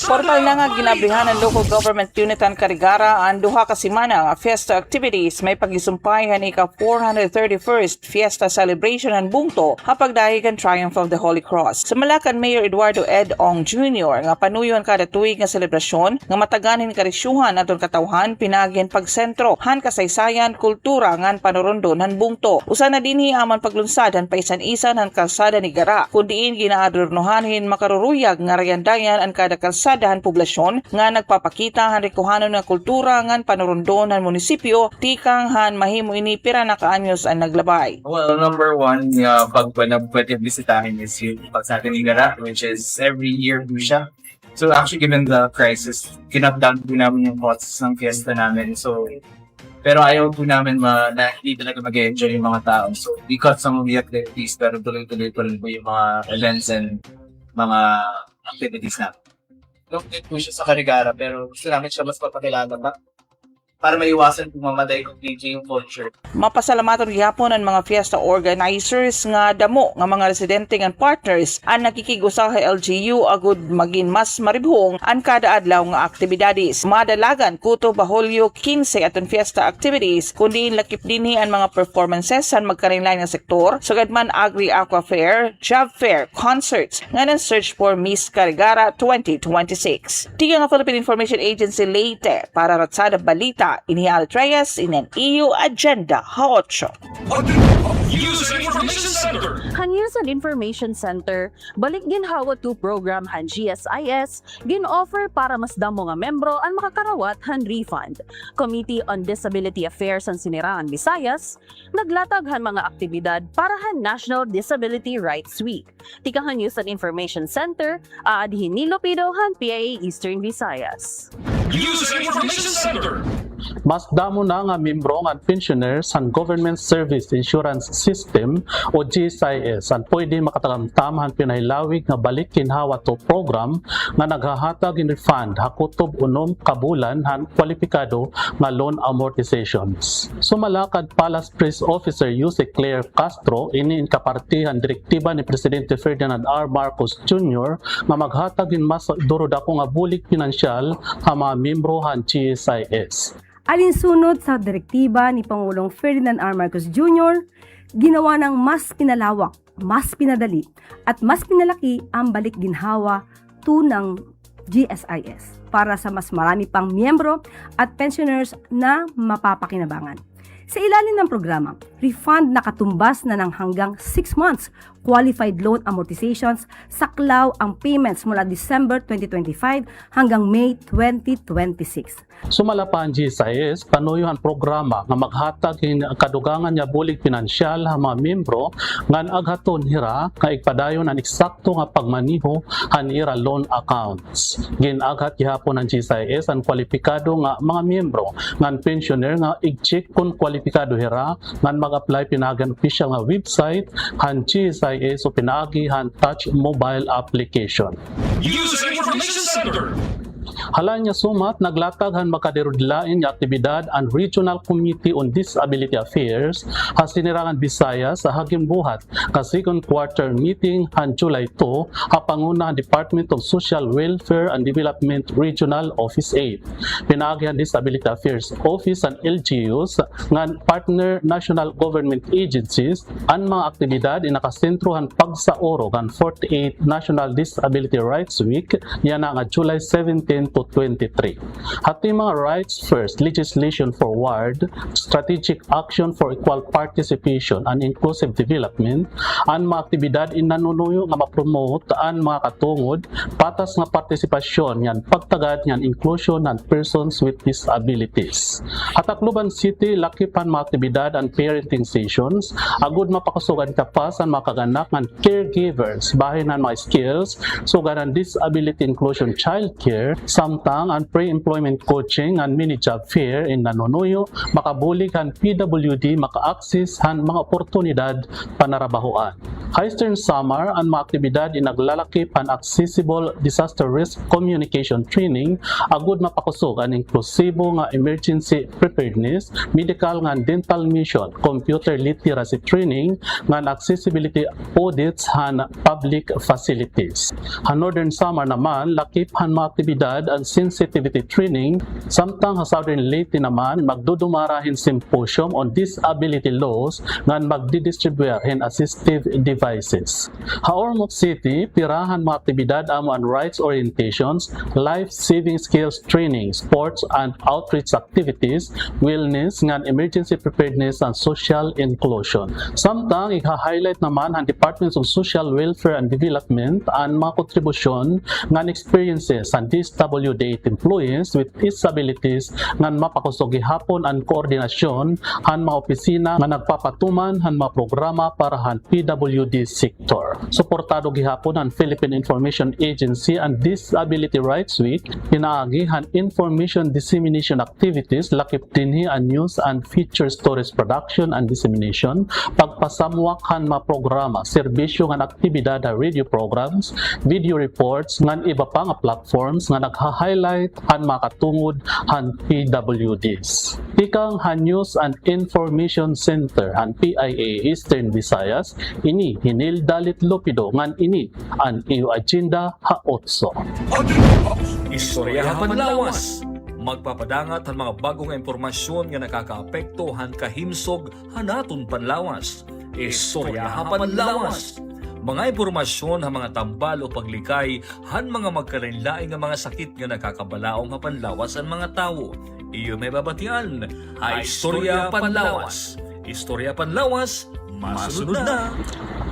Formal na nga ginabrihan ng local government unit ang Karigara ang duha ka semana nga fiesta activities may pagisumpayan ika 431st fiesta celebration ang bungto hapagdahigan Triumph of the Holy Cross. Sa Malacan Mayor Eduardo Ed Ong Jr. nga panuyon kada tuig nga selebrasyon nga mataganin karisyuhan aton katawhan pinagyan pagsentro han kasaysayan kultura ngan panurondo nan bungto usa na dinhi aman paglunsad han paisan-isan han kalsada ni Gara kundiin ginaadornohanhin makaruruyag nga rayandayan ang kada kalsada han poblasyon nga nagpapakita han rikuhanon nga kultura ngan panurondo nan munisipyo tikang han mahimo ini pira na kaanyos ang naglabay. Well, number one, pag pwede bisitahin is yung pagsada ni Gara, which is every year po siya. So actually, given the crisis, kinap-down po namin yung costs ng fiesta namin. So, pero ayaw po namin na hindi talaga mag-enjoy yung mga tao. So, we cut some of the activities, pero tuloy-tuloy po rin po yung mga events and mga activities namin. Lungkit po siya sa Karigara, pero gusto namin siya mas papakilala pa para maiwasan kung mamatay completely yung culture. Mapasalamaton gyapon ang mga fiesta organizers nga damo nga mga residente ngan partners ang nakikigusa sa LGU agud maging mas maribhong ang kada adlaw nga aktibidades. Madalagan kuto Baholyo 15 aton fiesta activities kundi lakip dinhi ang mga performances sa magkarinlain nga sektor sugad man Agri Aqua Fair, Job Fair, concerts nga nang search for Miss Karigara 2026. Tiga nga Philippine Information Agency Leyte para Ratsada Balita ini Altreyes in an EU Agenda 8. News and Information Center. Han News and Information Center, balik ginhawa 2 program han GSIS, gin-offer para mas damo nga membro ang makakarawat han refund. Committee on Disability Affairs ang Sinirangan Visayas, naglatag han mga aktibidad para han National Disability Rights Week. Tika han News and Information Center, aadihin ni Lopido han PIA Eastern Visayas. News and Information Center. Mas damo na nga membro nga pensioners sa Government Service Insurance System o GSIS ang pwede makatagamtamahan pinahilawig nga balik kinhawa to program nga naghahatag in refund hakutob unom kabulan han kwalipikado nga loan amortizations. Sumalakad Palace Press Officer Jose Claire Castro ini kapartihan direktiba ni Presidente Ferdinand R. Marcos Jr. nga maghatag in mas durodako nga bulik pinansyal sa mga membro han GSIS. Alinsunod sa direktiba ni Pangulong Ferdinand R. Marcos Jr., ginawa ng mas pinalawak, mas pinadali, at mas pinalaki ang balik ginhawa ng GSIS para sa mas marami pang miyembro at pensioners na mapapakinabangan. Sa ilalim ng programa, refund na katumbas na ng hanggang 6 months qualified loan amortizations, saklaw ang payments mula December 2025 hanggang May 2026. Sumala pa ang GSIS, panuyo ang programa nga maghatag in kadugangan niya bulig pinansyal ha mga membro nga aghaton hira nga igpadayon ang eksakto nga pagmaniho han ira loan accounts. Ginaghat gihapon ang GSIS ang kwalipikado nga mga membro nga pensioner nga i-check kung kwalipikado hira nga mag-apply pinagan official nga website han GSIS o pinagi han touch mobile application. News and Information Center. Hala niya sumat, naglataghan makaderudlain niya aktibidad ang Regional Committee on Disability Affairs ha Sinirangan Visayas sa Hagimbuhat ka second quarter meeting han July 2 ha panguna Department of Social Welfare and Development Regional Office 8. Pinagi ang Disability Affairs Office and LGUs nga partner national government agencies ang mga aktibidad inakasentro han pagsaoro kan 48 National Disability Rights Week yan nga July 17 to 23. Hati mga rights first, legislation forward, strategic action for equal participation and inclusive development, ang mga aktibidad inanunuyo nga ma-promote ang mga katungod, patas nga partisipasyon yan, pagtagad yan, inclusion ng persons with disabilities. At Tacloban City, lakipan mga aktibidad and parenting sessions, agud mapakasugan kapas ang makaganak ng caregivers, bahin ng mga skills, sugan ang disability inclusion childcare, samtang ang pre-employment coaching and mini-job fair in nanunuyo, makabulig ang PWD maka-access ang mga oportunidad panarabahoan. Eastern Summer, ang mga aktibidad inaglalakip ang accessible disaster risk communication training, agud mapakusog ang inklusibo nga emergency preparedness, medical nga dental mission, computer literacy training, nga accessibility audits han public facilities. Han Northern Summer naman, lakip han mga aktibidad ang sensitivity training, samtang sa Southern Leyte naman, magdudumarahin symposium on disability laws nga magdidistribuyarhin assistive devices. Sa Ormoc City, pirahan mga aktibidad amo ang rights orientations, life-saving skills training, sports and outreach activities, wellness, nga emergency preparedness and social inclusion. Samtang iha-highlight naman ang Department of Social Welfare and Development ang mga kontribusyon nga experiences ang DSWD employees with disabilities nga mapakusog gihapon ang koordinasyon ang mga opisina nga nagpapatuman ang mga programa para ang PWD sector. Suportado gihapon ang Philippine Information Agency and Disability Rights Week, pinaagi ang information dissemination activities, lakip dinhi ang news and feature stories production and dissemination, pagpasamwak ang mga programa, serbisyo nga aktibidad ang radio programs, video reports, nga iba pa nga platforms nga nagha-highlight ang mga katungod ang PWDs. Ikang han News and Information Center ang PIA Eastern Visayas, ini hinil dalit lupido ngan ini ang iyo agenda ha 8. Istorya Panlawas. Magpapadangat ang mga bagong impormasyon nga nakakaapekto han kahimsog hanaton panlawas. Istorya Panlawas. Mga impormasyon ha mga tambal o paglikay han mga magkalain-laing nga mga sakit nga nakakabalaong ha panlawas ang mga tao. Iyo may babatian. Istorya Panlawas. Istorya Panlawas. Masunod na.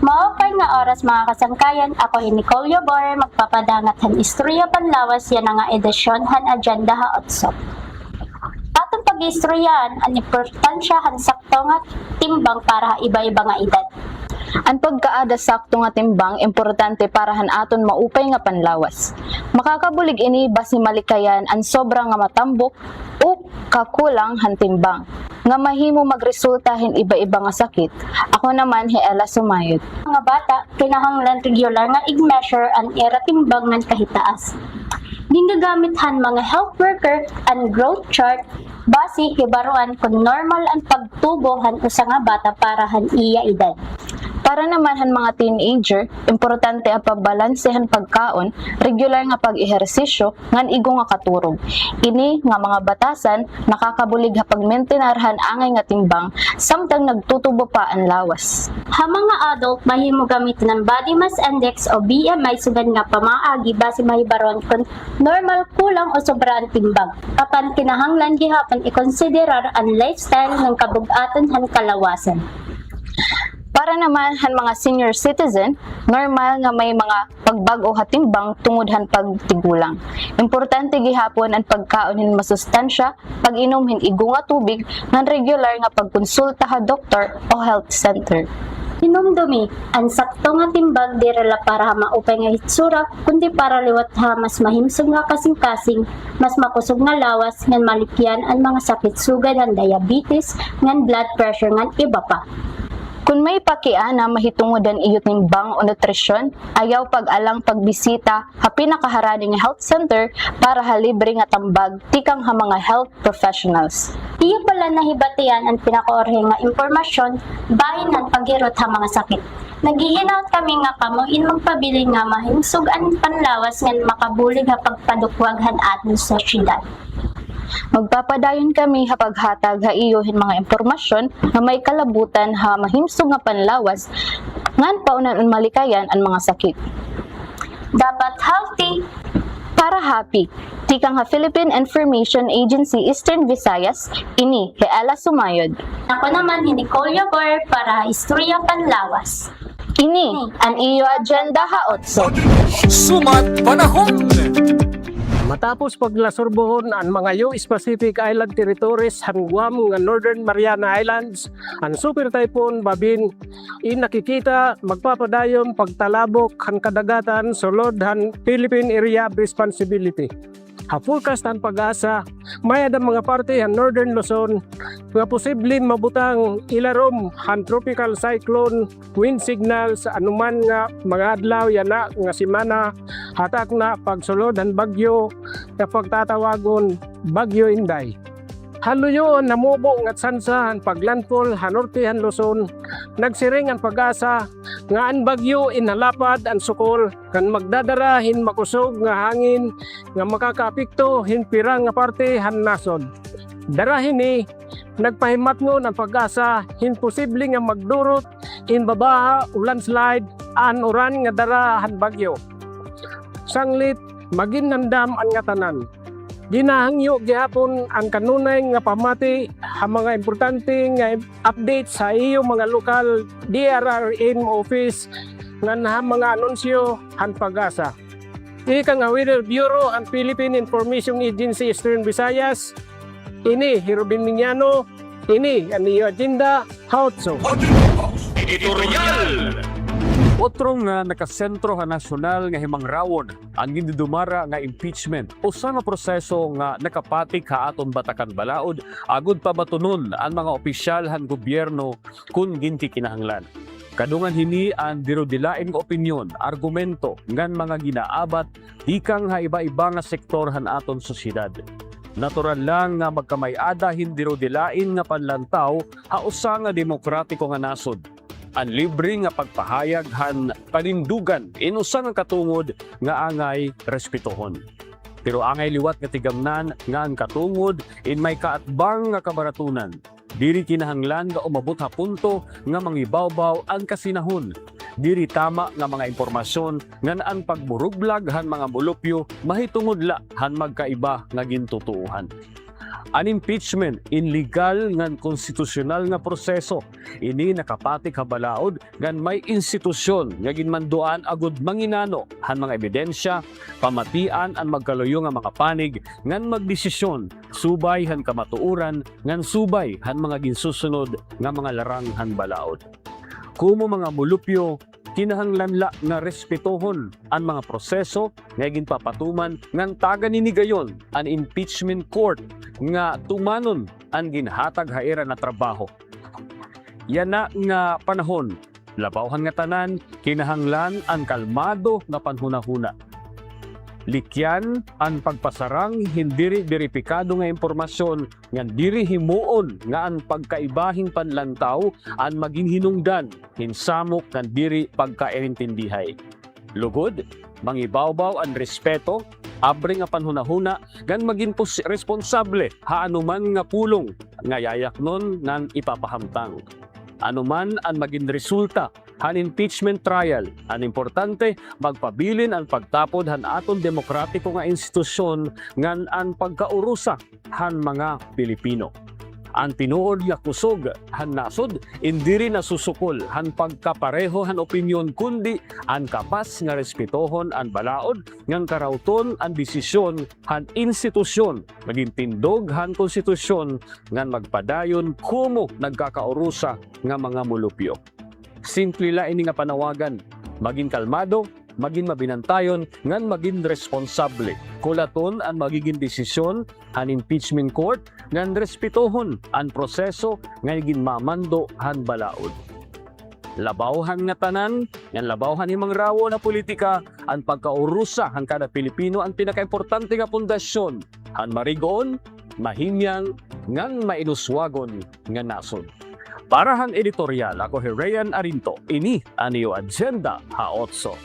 Maupay nga oras mga kasangkayan, ako si Nicole Yobor, magpapadangat han Istorya Panlawas yan nga edisyon han agenda ha 8. Atong pag-istoryan, ang importansya han sakto nga timbang para ha iba-iba nga edad. Ang pagkaada sakto nga timbang importante para han aton maupay nga panlawas. Makakabulig ini basi malikayan ang sobra nga matambok o kakulang han timbang nga mahimo magresultahin iba-iba nga sakit. Ako naman Ella Sumayod. Mga bata kinahanglan regular nga i-measure ang era timbang ngan kahitaas. Ginagamit han mga health worker ang growth chart basi hibaruan kung normal ang pagtubo han usa nga bata para han iya edad. Para naman han mga teenager, importante ang pagbalansehan pagkaon, regular nga pag-ehersisyo, ngan igo nga katurog. Ini nga mga batasan, nakakabulig ha pagmentenarhan angay nga timbang, samtang nagtutubo pa ang lawas. Ha mga adult, mahimo gamitin ng body mass index o BMI sugad nga pamaagi base mahibaron kung normal, kulang o sobra ang timbang. Apan kinahanglan gihapon i-konsiderar ang lifestyle ng kabug-aton han kalawasan. Para naman han mga senior citizen, normal nga may mga pagbago hatimbang tungod han pagtigulang. Importante gihapon ang pagkaon hin masustansya, pag-inom hin igo nga tubig, ngan regular nga pagkonsulta ha doktor o health center. Hinumdumi, ang sakto nga timbang di rela para maupay nga hitsura, kundi para liwat ha mas mahimsog nga kasing-kasing, mas makusog nga lawas, ngan malikyan ang mga sakit sugad ang diabetes, ngan blood pressure, ngan iba pa. Kung may pakiana mahitungodan iyo timbang o nutrisyon, ayaw pag-alang pagbisita ha pinakaharani nga health center para ha libre nga tambag tikang ha mga health professionals. Iyo pala nahibatian ang pinakaorhe nga impormasyon bahin ng paghirot ha mga sakit. Naghihinaut kami nga kamuin magpabili nga mahimsog ang panlawas nga makabulig ha pagpadukwaghan atin sa syudad. Magpapadayon kami ha paghatag ha iyohin mga impormasyon na may kalabutan ha mahimsog nga panlawas ngan paunan malikayan ang mga sakit. Dapat healthy para happy. Ikang ha Philippine Information Agency Eastern Visayas, ini he Ella Sumayod. Ako naman hi Nicole Yabor para Istorya Panlawas. Ini ang iyo agenda ha otso. Sumat panahon! Matapos paglasurbohon ang mga U-Pacific Island territories han Guam nga Northern Mariana Islands, ang Super Typhoon Babin nakikita magpapadayon pagtalabok han kadagatan sulod han Philippine Area of Responsibility. Ha-forecast ang pag-asa, may adang mga parte han Northern Luzon nga posibleng mabutang ilarom han tropical cyclone wind signals anuman nga mga adlaw yana nga simana hatak na pagsulod han bagyo nga pagtatawagon Bagyo Inday. Haluyon namubo nga sansa han paglandfall han norte han Luzon, nagsiring ang pag-asa nga ang bagyo inhalapad ang sukol kan magdadarahin makusog nga hangin nga makakaapekto hin pirang nga parte han nasod. Darahin ni nagpahimatngon ang pag-asa hin posible nga magdurot in babaha o landslide an oran nga dara han bagyo. Sanglit maginandam ang nga tanan. Ginahangyo gihapon ang kanunay nga pamati ang mga importante nga update sa iyo mga lokal DRRM office nga mga anunsyo han pag-asa. Ikang Weather Bureau ang Philippine Information Agency Eastern Visayas. Ini Hirubin Miñano, ini ang iyo agenda Hautso. Editorial! Otrong nga nakasentro nga nasyonal nga himangrawon ang gindidumara nga impeachment o sa nga proseso nga nakapatik ha aton batakan balaod agud pa batunon ang mga opisyal han gobyerno kun ginti kinahanglan. Kadungan hini ang dirodilain nga opinyon, argumento ngan mga ginaabat ikang ha iba-iba nga sektor han aton sosyedad. Natural lang nga magkamay-ada hindi rodilain nga panlantaw ha usa nga demokratiko nga nasod. Ang libre nga pagpahayag han panindugan inusa nga katungod nga angay respetuhon. Pero angay liwat nga tigamnan nga ang katungod in may kaatbang nga kabaratunan. Diri kinahanglan nga umabot ha punto nga mangibawbaw ang kasinahon. Diri tama nga mga impormasyon nga ang pagburuglag han mga mulupyo mahitungod la han magkaiba nga gintutuuhan. An impeachment in legal ngan konstitusyonal nga proseso ini nakapatik habalaod ngan may institusyon nga ginmanduan agud manginano han mga ebidensya pamatian ang magkaluyo nga mga panig ngan magdesisyon subay han kamatuoran ngan subay han mga ginsusunod nga mga larang han balaod. Kumo mga mulupyo kinahanglanla nga respetuhon ang mga proseso nga ginpapatuman ngan taga ninigayon ang impeachment court nga tumanon ang ginhatag haera na trabaho. Yan na nga panahon, labawhan nga tanan, kinahanglan ang kalmado nga panhunahuna. Likyan ang pagpasarang hindi beripikado nga impormasyon nga diri himuon nga ang pagkaibahing panlantaw ang maging hinungdan hinsamok nga diri pagkaintindihay. Lugod, mangibawbaw ang respeto, abre nga panhunahuna gan maging responsable ha anuman nga pulong nga yayaknon nan ipapahamtang. Anuman ang maging resulta han impeachment trial, ang importante magpabilin ang pagtapod han aton demokratiko nga institusyon ngan ang pagkaurusa han mga Pilipino. Ang tinuod nga kusog han nasod indiri nasusukol han pagkapareho han opinyon kundi ang kapas nga respetohon ang balaod ngang karawton ang desisyon han institusyon maging tindog han konstitusyon ngan magpadayon kumo nagkakaurusa nga mga mulupyo. Simple la ini nga panawagan, maging kalmado, maging mabinantayon, ngan maging responsable. Kulaton ang magiging desisyon han impeachment court, ngan respetuhon ang proseso nga ginmamando han balaod. Labawhan nga tanan, ngan labawhan himang rawo na politika, ang pagkaurusa han kada Pilipino ang pinakaimportante nga pundasyon, han marigoon, mahimyang, ngan mainuswagon nga nasod. Para han editorial, ako si Rayan Arinto. Ini ang iyo agenda ha otso.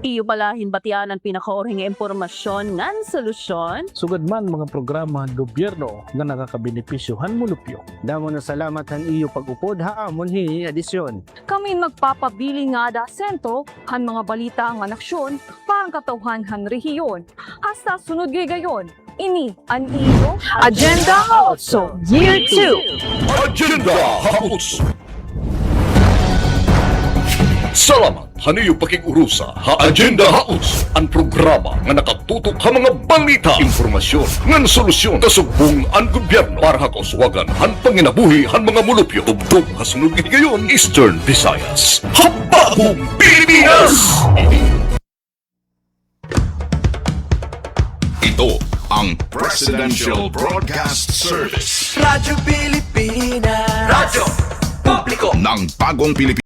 Iyo balahin batian ang pinakaoring nga impormasyon ngan solusyon. Sugad man mga programa ng gobyerno nga nakakabenepisyohan mulupyo. Damo na salamat han iyo pag-upod haamon hini edisyon. Kami magpapabili nga da sentro han mga balita ang aksyon pang katawhan han rehiyon. Hasta sunod gayon. Ini ang iyo Agenda House Year 2. Agenda House. Salamat haniyo pakigurusa ha Agenda House, ang programa nga nakatutok ha mga balita, informasyon, ngan solusyon kasubong ang gobyerno para ha kauswagan han panginabuhi han mga mulupyo tubtog ha sunod gayon Eastern Visayas. Habahong Pilipinas! Ito ang Presidential Broadcast Service. Radyo Pilipinas. Radyo Publiko ng Bagong Pilipinas.